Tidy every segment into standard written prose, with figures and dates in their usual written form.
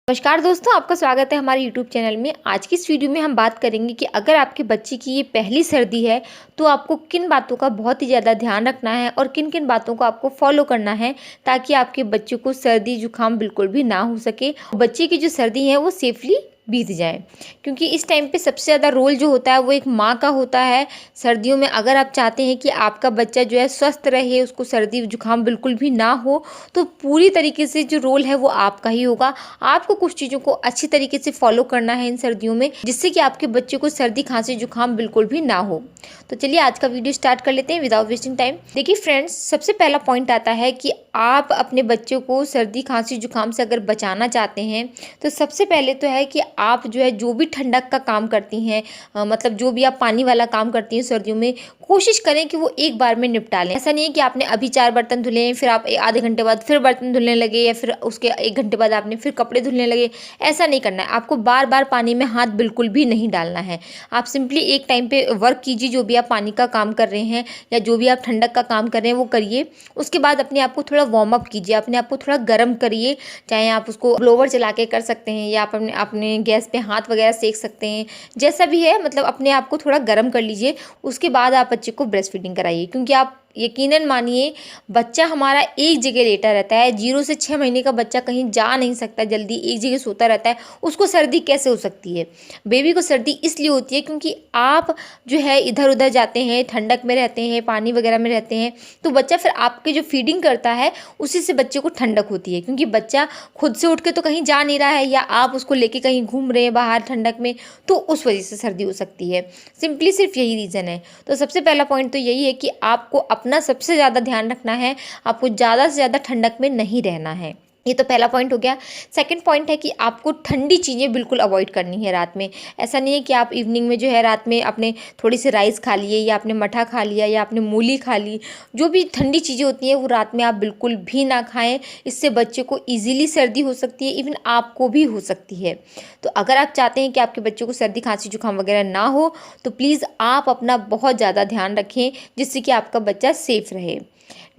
नमस्कार दोस्तों, आपका स्वागत है हमारे YouTube चैनल में। आज की इस वीडियो में हम बात करेंगे कि अगर आपके बच्चे की ये पहली सर्दी है तो आपको किन बातों का बहुत ही ज़्यादा ध्यान रखना है और किन किन बातों को आपको फॉलो करना है ताकि आपके बच्चों को सर्दी जुकाम बिल्कुल भी ना हो सके। बच्चे की जो सर्दी है वो सेफली बीत जाए, क्योंकि इस टाइम पे सबसे ज़्यादा रोल जो होता है वो एक माँ का होता है। सर्दियों में अगर आप चाहते हैं कि आपका बच्चा जो है स्वस्थ रहे, उसको सर्दी जुकाम बिल्कुल भी ना हो, तो पूरी तरीके से जो रोल है वो आपका ही होगा। आपको कुछ चीज़ों को अच्छी तरीके से फॉलो करना है इन सर्दियों में, जिससे कि आपके बच्चे को सर्दी खांसी जुकाम बिल्कुल भी ना हो। तो चलिए आज का वीडियो स्टार्ट कर लेते हैं विदाउट वेस्टिंग टाइम। देखिए फ्रेंड्स, सबसे पहला पॉइंट आता है कि आप अपने बच्चों को सर्दी खांसी जुकाम से अगर बचाना चाहते हैं तो सबसे पहले तो है कि आप जो है जो भी ठंडक का काम करती हैं, मतलब जो भी आप पानी वाला काम करती हैं सर्दियों में, कोशिश करें कि वो एक बार में निपटा लें। ऐसा नहीं है कि आपने अभी 4 बर्तन धुले, फिर आप आधे घंटे बाद फिर बर्तन धुलने लगे, या फिर उसके 1 घंटे बाद आपने फिर कपड़े धुलने लगे। ऐसा नहीं करना है। आपको बार बार पानी में हाथ बिल्कुल भी नहीं डालना है। आप सिंपली एक टाइम पे वर्क कीजिए, जो भी आप पानी का काम कर रहे हैं या जो भी आप ठंडक का काम कर रहे हैं वो करिए। उसके बाद अपने आप को थोड़ा वार्म अप कीजिए, अपने आप को थोड़ा गर्म करिए। चाहे आप उसको ब्लोवर चला के कर सकते हैं या आप अपने गैस पे हाथ वगैरह सेक सकते हैं, जैसा भी है, मतलब अपने आप को थोड़ा गर्म कर लीजिए। उसके बाद आप बच्चे को ब्रेस्ट फीडिंग कराइए, क्योंकि आप यकीनन मानिए बच्चा हमारा एक जगह लेटा रहता है। 0 से 6 महीने का बच्चा कहीं जा नहीं सकता, जल्दी एक जगह सोता रहता है। उसको सर्दी कैसे हो सकती है? बेबी को सर्दी इसलिए होती है क्योंकि आप जो है इधर उधर जाते हैं, ठंडक में रहते हैं, पानी वगैरह में रहते हैं, तो बच्चा फिर आपके जो फीडिंग करता है उसी से बच्चे को ठंडक होती है। क्योंकि बच्चा खुद से उठ के तो कहीं जा नहीं रहा है, या आप उसको लेके कहीं घूम रहे हैं बाहर ठंडक में, तो उस वजह से सर्दी हो सकती है। सिंपली सिर्फ यही रीज़न है। तो सबसे पहला पॉइंट तो यही है कि आपको अपना सबसे ज़्यादा ध्यान रखना है। आपको ज़्यादा से ज़्यादा ठंडक में नहीं रहना है। ये तो पहला पॉइंट हो गया। सेकंड पॉइंट है कि आपको ठंडी चीज़ें बिल्कुल अवॉइड करनी है रात में। ऐसा नहीं है कि आप इवनिंग में जो है रात में आपने थोड़ी सी राइस खा लिए, या आपने मठा खा लिया, या आपने मूली खा ली। जो भी ठंडी चीज़ें होती हैं वो रात में आप बिल्कुल भी ना खाएं। इससे बच्चे को ईजिली सर्दी हो सकती है, इवन आपको भी हो सकती है। तो अगर आप चाहते हैं कि आपके बच्चों को सर्दी खांसी जुकाम वगैरह ना हो, तो प्लीज़ आप अपना बहुत ज़्यादा ध्यान रखें, जिससे कि आपका बच्चा सेफ रहे।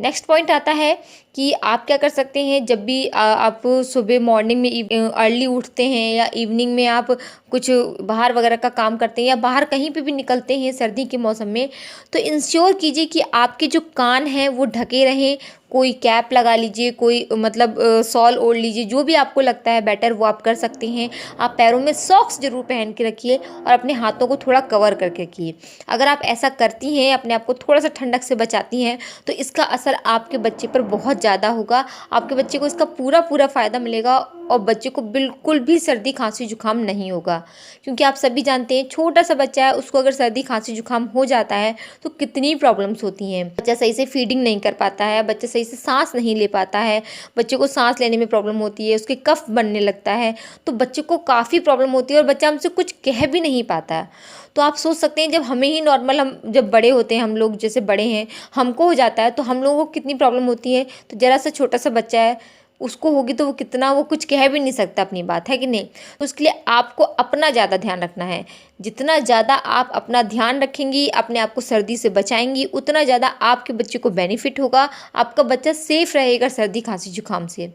नेक्स्ट पॉइंट आता है कि आप क्या कर सकते हैं। जब भी आप सुबह मॉर्निंग में अर्ली उठते हैं, या इवनिंग में आप कुछ बाहर वगैरह का काम करते हैं, या बाहर कहीं पे भी निकलते हैं सर्दी के मौसम में, तो इंश्योर कीजिए कि आपके जो कान हैं वो ढके रहें। कोई कैप लगा लीजिए, कोई मतलब शॉल ओढ़ लीजिए, जो भी आपको लगता है बेटर वो आप कर सकते हैं। आप पैरों में सॉक्स जरूर पहन के रखिए और अपने हाथों को थोड़ा कवर करके रखिए। अगर आप ऐसा करती हैं, अपने आप को थोड़ा सा ठंडक से बचाती हैं, तो इसका असर आपके बच्चे पर बहुत ज़्यादा होगा। आपके बच्चे को इसका पूरा पूरा फ़ायदा मिलेगा और बच्चे को बिल्कुल भी सर्दी खांसी जुकाम नहीं होगा। क्योंकि आप सभी जानते हैं छोटा सा बच्चा है, उसको अगर सर्दी खांसी जुकाम हो जाता है तो कितनी प्रॉब्लम्स होती हैं। बच्चा सही से फीडिंग नहीं कर पाता है, बच्चा सही से सांस नहीं ले पाता है, बच्चे को सांस लेने में प्रॉब्लम होती है, उसके कफ बनने लगता है, तो बच्चे को काफ़ी प्रॉब्लम होती है और बच्चा हमसे कुछ कह भी नहीं पाता है। तो आप सोच सकते हैं, जब हमें ही नॉर्मल, हम जब बड़े होते हैं, हम लोग जैसे बड़े हैं, हमको हो जाता है तो हम लोगों को कितनी प्रॉब्लम होती है। तो ज़रा सा छोटा सा बच्चा है, उसको होगी तो वो कितना, वो कुछ कह भी नहीं सकता अपनी बात, है कि नहीं? तो उसके लिए आपको अपना ज़्यादा ध्यान रखना है। जितना ज़्यादा आप अपना ध्यान रखेंगी, अपने आप को सर्दी से बचाएंगी, उतना ज़्यादा आपके बच्चे को बेनिफिट होगा। आपका बच्चा सेफ रहेगा सर्दी खांसी जुकाम से।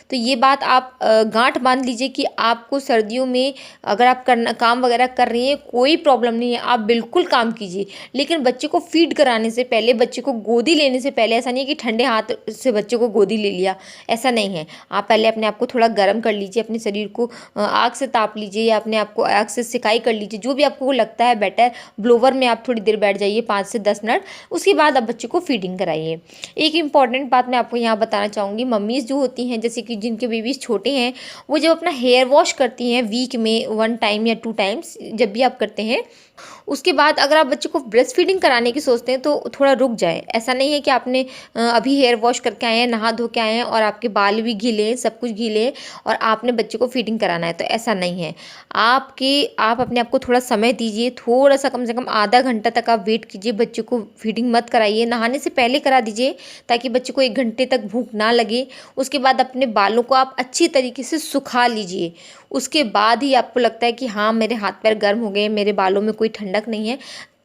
तो ये बात आप गांठ बांध लीजिए कि आपको सर्दियों में अगर आप काम वगैरह कर रही हैं, कोई प्रॉब्लम नहीं है, आप बिल्कुल काम कीजिए। लेकिन बच्चे को फीड कराने से पहले, बच्चे को गोदी लेने से पहले, ऐसा नहीं है कि ठंडे हाथ से बच्चे को गोदी ले लिया, ऐसा नहीं है। आप पहले अपने आप को थोड़ा गर्म कर लीजिए, अपने शरीर को आग से ताप लीजिए, या अपने आप को आग से सिकाई कर लीजिए, जो भी आपको लगता है बेटर। ब्लोवर में आप थोड़ी देर बैठ जाइए, 5 से 10 मिनट। उसके बाद आप बच्चे को फीडिंग कराइए। एक इंपॉर्टेंट बात मैं आपको यहाँ बताना चाहूँगी, मम्मीज़ जो होती हैं, जैसे कि जिनके बेबीज़ छोटे हैं, वो जब अपना हेयर वॉश करती हैं वीक में 1 टाइम या 2 टाइम्स, जब भी आप करते हैं, उसके बाद अगर आप बच्चे को ब्रेस्ट फीडिंग कराने की सोचते हैं तो थोड़ा रुक जाए। ऐसा नहीं है कि आपने अभी हेयर वॉश करके आए हैं, नहा धो के आए हैं और आपके बाल भी गीले हैं, सब कुछ गीले हैं, और आपने बच्चे को फीडिंग कराना है, तो ऐसा नहीं है। आप अपने आप को थोड़ा समय दीजिए, थोड़ा सा, कम से कम आधा घंटा तक आप वेट कीजिए। बच्चे को फीडिंग मत कराइए, नहाने से पहले करा दीजिए, ताकि बच्चे को 1 घंटे तक भूख ना लगे। उसके बाद अपने बालों को आप अच्छी तरीके से सुखा लीजिए। उसके बाद ही आपको लगता है कि हाँ, मेरे हाथ पैर गर्म हो गए, मेरे बालों में कोई ठंडक नहीं है,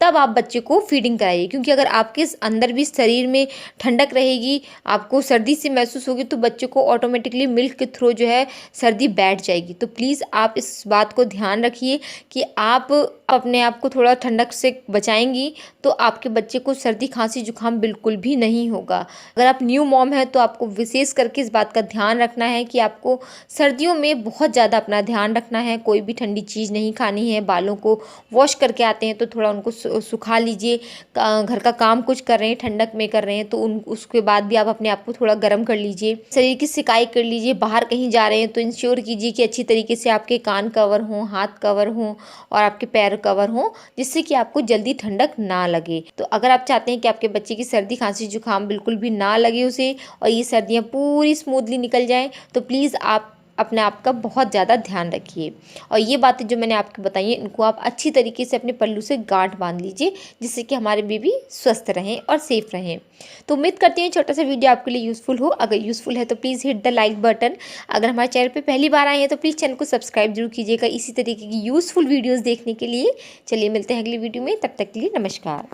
तब आप बच्चे को फीडिंग कराइए। क्योंकि अगर आपके अंदर भी शरीर में ठंडक रहेगी, आपको सर्दी से महसूस होगी, तो बच्चे को ऑटोमेटिकली मिल्क के थ्रू जो है सर्दी बैठ जाएगी। तो प्लीज़ आप इस बात को ध्यान रखिए कि आप अपने आप को थोड़ा ठंडक से बचाएंगी तो आपके बच्चे को सर्दी खांसी जुकाम बिल्कुल भी नहीं होगा। अगर आप न्यू मॉम है तो आपको विशेष करके इस बात का ध्यान रखना है कि आपको सर्दियों में बहुत ज़्यादा अपना ध्यान रखना है। कोई भी ठंडी चीज़ नहीं खानी है। बालों को वॉश करके आते हैं तो थोड़ा उनको सुखा लीजिए। घर का काम कुछ कर रहे हैं, ठंडक में कर रहे हैं, तो उसके बाद भी आप अपने आप को थोड़ा गर्म कर लीजिए। शरीर की सिकाई कर लीजिए। बाहर कहीं जा रहे हैं तो इंश्योर कीजिए कि अच्छी तरीके से आपके कान कवर हों, हाथ कवर हों और आपके पैर कवर हों, जिससे कि आपको जल्दी ठंडक ना लगे। तो अगर आप चाहते हैं कि आपके बच्चे की सर्दी खांसी जुकाम बिल्कुल भी ना लगे उसे, और ये सर्दियाँ पूरी स्मूथली निकल जाएं, तो प्लीज़ आप अपने आप का बहुत ज़्यादा ध्यान रखिए। और ये बातें जो मैंने आपको बताई हैं, इनको आप अच्छी तरीके से अपने पल्लू से गांठ बांध लीजिए, जिससे कि हमारे बेबी स्वस्थ रहें और सेफ रहें। तो उम्मीद करती हूँ छोटा सा वीडियो आपके लिए यूज़फुल हो। अगर यूज़फुल है तो please hit the like button. अगर हमारे चैनल पे पहली बार आए हैं तो प्लीज़ चैनल को सब्सक्राइब जरूर कीजिएगा इसी तरीके की यूज़फुल वीडियोज़ देखने के लिए। चलिए मिलते हैं अगली वीडियो में, तब तक के लिए नमस्कार।